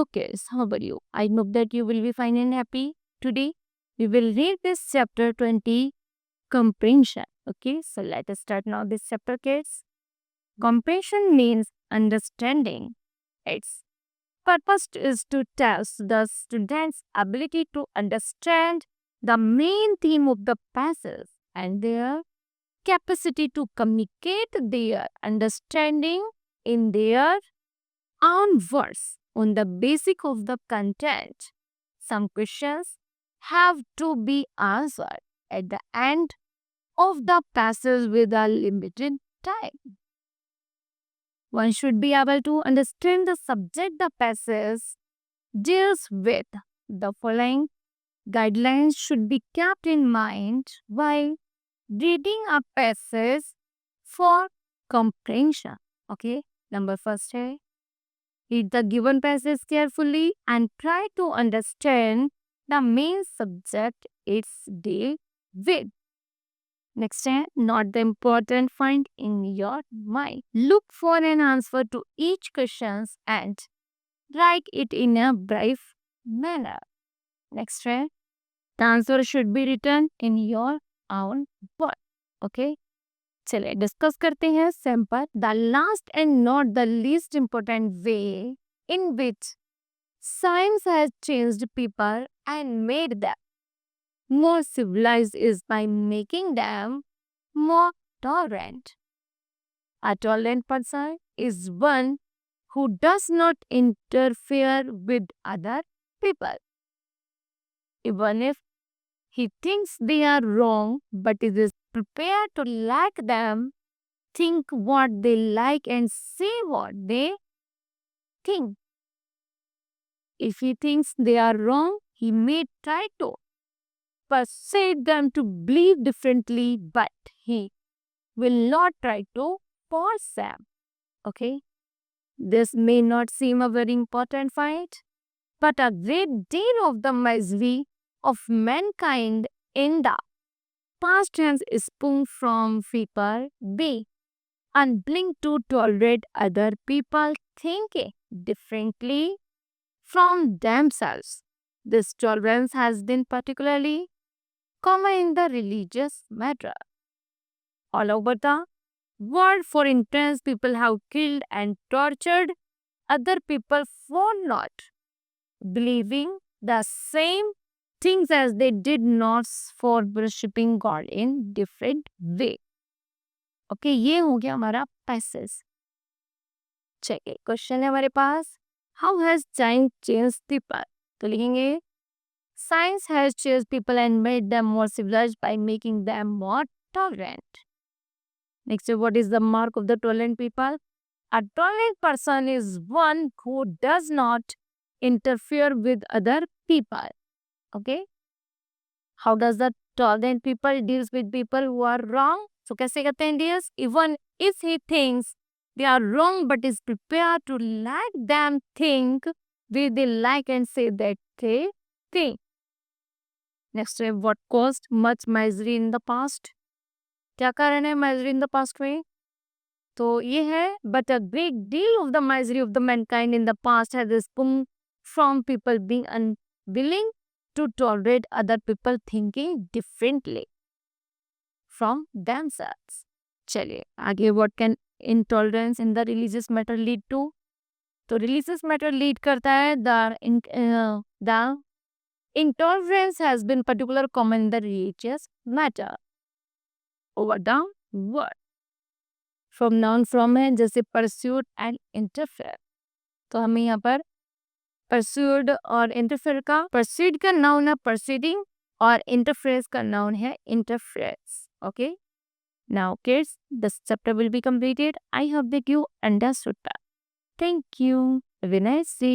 Hello kids, how are you? I hope that you will be fine and happy. Today we will read this chapter 20, comprehension. Okay, so let us start now this chapter kids. Comprehension means understanding. Its purpose is to test the student's ability to understand the main theme of the passage and their capacity to communicate their understanding in their own words on the basis of the content. Some questions have to be answered at the end of the passage with a limited time. One should be able to understand the subject the passage deals with. The following guidelines should be kept in mind while reading a passage for comprehension. Okay, number first है, read the given passage carefully and try to understand the main subject it's deal with. Next है, note the important point in your mind. Look for an answer to each question and write it in a brief manner. Next है, the answer should be written in your own word. Okay? चलिए discuss करते हैं sample. The last and not the least important way in which science has changed people and made them more civilised is by making them more tolerant. A tolerant person is one who does not interfere with other people. Even if he thinks they are wrong, but is prepared to let them think what they like and say what they think. If he thinks they are wrong, he may try to persuade them to believe differently, but he will not try to force them. Okay? This may not seem a very important point, but a great deal of the misery of mankind in the past has sprung from people being unwilling to tolerate other people thinking differently from themselves. This tolerance has been particularly common in the religious matter. All over the world, for instance, people have killed and tortured other people for not believing the same things as they did not for worshipping God in different way. Okay, ये हो गया हमारा passage. चलिए question है हमारे पास, how has science change people. तो लिखेंगे science has change people and made them more civilised by making them more tolerant. Next, what is the mark of the tolerant people. A tolerant person is one who does not interfere with other people. Okay? How does the tolerant people deals with people who are wrong? So कैसे कहते हैं dears? Even if he thinks they are wrong but is prepared to let them think way they like and say that they think. Next, what caused much misery in the past? क्या कारण है misery in the past में? तो ये है, but a great deal of the misery of the mankind in the past has sprung from people being unwilling to tolerate other people thinking differently from themselves. चलिए आगे, what can intolerance in the religious matter lead to? तो religious matter lead करता है the intolerance has been particular common in the religious matter over the world. From noun from है, जैसे pursued and interfere. तो हमें यहाँ पर pursued और इंटरफेयर का, परस्यूड का नाउन है परस्यूडिंग और इंटरफेरेंस का नाउन है interference. Okay, now kids this chapter will be completed. I hope that you understood that. Thank you. Have a nice day.